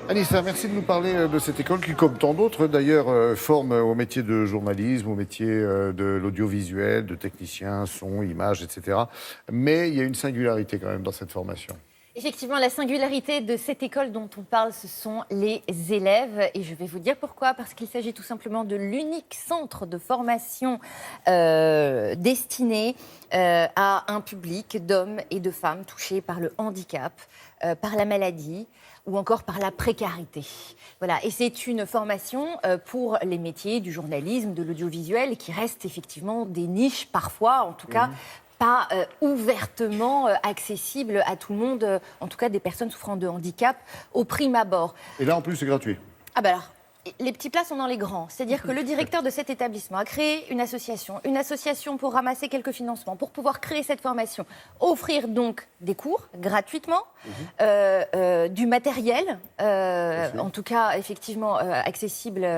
Anissa, merci de nous parler de cette école qui, comme tant d'autres d'ailleurs, forme au métier de journalisme, au métier de l'audiovisuel, de technicien, son, image, etc. Mais il y a une singularité quand même dans cette formation. Effectivement, la singularité de cette école dont on parle, ce sont les élèves. Et je vais vous dire pourquoi. Parce qu'il s'agit tout simplement de l'unique centre de formation destiné à un public d'hommes et de femmes touchés par le handicap, par la maladie ou encore par la précarité. Voilà. Et c'est une formation pour les métiers du journalisme, de l'audiovisuel, qui restent effectivement des niches parfois, en tout cas, pas ouvertement accessible à tout le monde, en tout cas des personnes souffrant de handicap, au prime abord. Et là, en plus, c'est gratuit. Ah ben alors, les petits plats sont dans les grands. C'est-à-dire que le directeur de cet établissement a créé une association pour ramasser quelques financements, pour pouvoir créer cette formation, offrir donc des cours gratuitement, du matériel, en tout cas effectivement accessible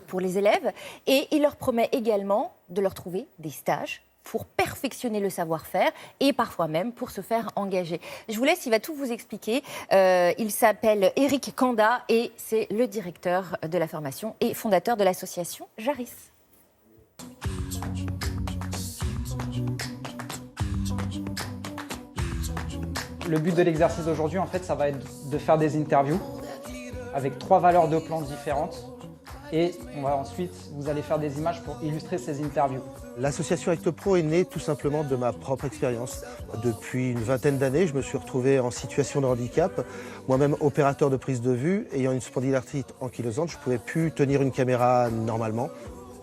pour les élèves, et il leur promet également de leur trouver des stages pour perfectionner le savoir-faire et parfois même pour se faire engager. Je vous laisse, il va tout vous expliquer. Il s'appelle Éric Kanda et c'est le directeur de la formation et fondateur de l'association Jaris. Le but de l'exercice d'aujourd'hui, en fait, ça va être de faire des interviews avec 3 valeurs de plan différentes. Et on va ensuite, vous allez faire des images pour illustrer ces interviews. L'association Acte Pro est née tout simplement de ma propre expérience. Depuis une vingtaine d'années, je me suis retrouvé en situation de handicap. Moi-même opérateur de prise de vue, ayant une spondylarthrite ankylosante, je ne pouvais plus tenir une caméra normalement.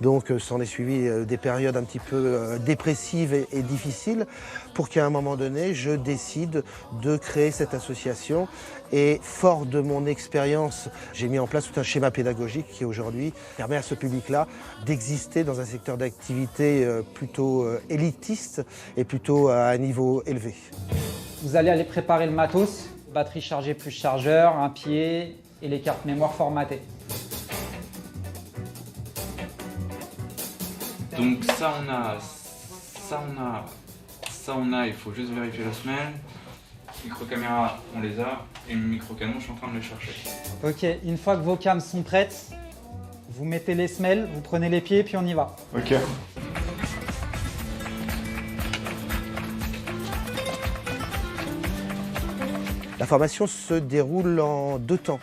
Donc s'en est suivi des périodes un petit peu dépressives et difficiles pour qu'à un moment donné, je décide de créer cette association. Et fort de mon expérience, j'ai mis en place tout un schéma pédagogique qui aujourd'hui permet à ce public-là d'exister dans un secteur d'activité plutôt élitiste et plutôt à un niveau élevé. Vous allez aller préparer le matos, batterie chargée plus chargeur, un pied et les cartes mémoire formatées. Donc ça on a, il faut juste vérifier la semelle. Micro-caméra, on les a. Et le micro-canon, je suis en train de le chercher. Ok, une fois que vos cams sont prêtes, vous mettez les semelles, vous prenez les pieds, puis on y va. Ok. La formation se déroule en 2 temps.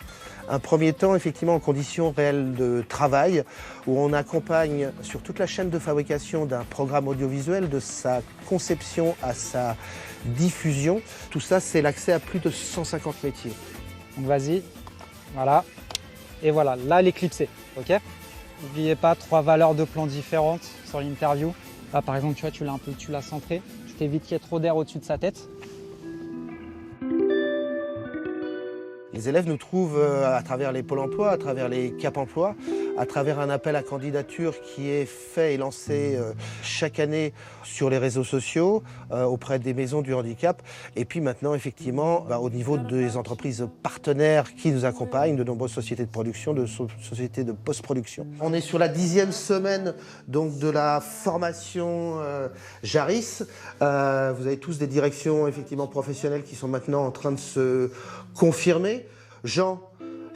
Un premier temps, effectivement, en conditions réelles de travail, où on accompagne sur toute la chaîne de fabrication d'un programme audiovisuel, de sa conception à sa diffusion. Tout ça, c'est l'accès à plus de 150 métiers. Donc vas-y, voilà. Et voilà, là l'éclipsé, ok? N'oubliez pas 3 valeurs de plan différentes sur l'interview. Là par exemple, tu vois, tu l'as centré. Tu t'évites qu'il y ait trop d'air au-dessus de sa tête. Les élèves nous trouvent à travers les pôles emploi, à travers les Cap emploi, à travers un appel à candidature qui est fait et lancé chaque année sur les réseaux sociaux, auprès des maisons du handicap. Et puis maintenant, effectivement, au niveau des entreprises partenaires qui nous accompagnent, de nombreuses sociétés de production, de sociétés de post-production. On est sur la 10e semaine donc, de la formation Jaris. Vous avez tous des directions effectivement professionnelles qui sont maintenant en train de se confirmer. Jean,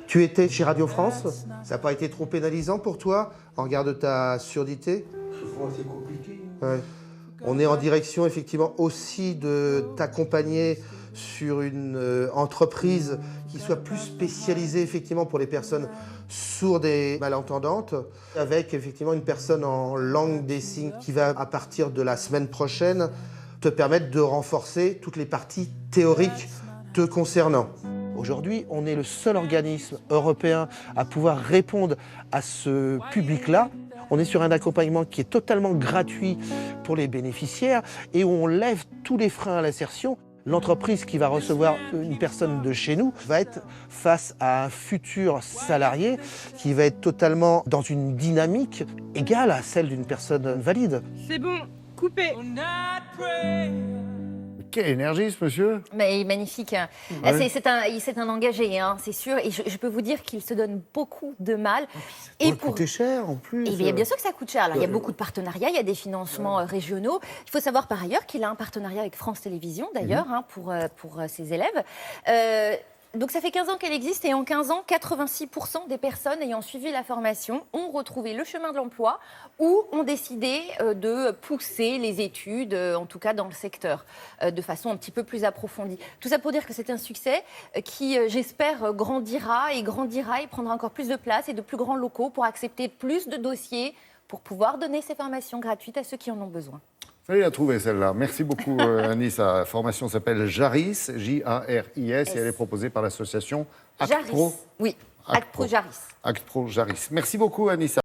tu étais chez Radio France, ça n'a pas été trop pénalisant pour toi en regard de ta surdité? C'est compliqué. Ouais. On est en direction effectivement aussi de t'accompagner sur une entreprise qui soit plus spécialisée effectivement pour les personnes sourdes et malentendantes, avec effectivement une personne en langue des signes qui va à partir de la semaine prochaine te permettre de renforcer toutes les parties théoriques te concernant. Aujourd'hui, on est le seul organisme européen à pouvoir répondre à ce public-là. On est sur un accompagnement qui est totalement gratuit pour les bénéficiaires et où on lève tous les freins à l'insertion. L'entreprise qui va recevoir une personne de chez nous va être face à un futur salarié qui va être totalement dans une dynamique égale à celle d'une personne valide. C'est bon, coupé. Quelle énergie, ce monsieur! Mais magnifique. Ouais. C'est un engagé, hein, c'est sûr. Et je peux vous dire qu'il se donne beaucoup de mal. Ça doit coûter cher, en plus. Et bien sûr que ça coûte cher. Alors, il y a beaucoup de partenariats, il y a des financements régionaux. Il faut savoir par ailleurs qu'il a un partenariat avec France Télévisions, d'ailleurs, pour ses élèves. Donc ça fait 15 ans qu'elle existe et en 15 ans, 86% des personnes ayant suivi la formation ont retrouvé le chemin de l'emploi ou ont décidé de pousser les études, en tout cas dans le secteur, de façon un petit peu plus approfondie. Tout ça pour dire que c'est un succès qui, j'espère, grandira et prendra encore plus de place et de plus grands locaux pour accepter plus de dossiers, pour pouvoir donner ces formations gratuites à ceux qui en ont besoin. Fallait la trouver celle-là. Merci beaucoup Annie. Sa formation s'appelle Jaris, J-A-R-I-S, et elle est proposée par l'association Actpro. Jaris. Oui, Actpro Jaris. Actpro Jaris. Merci beaucoup Annie.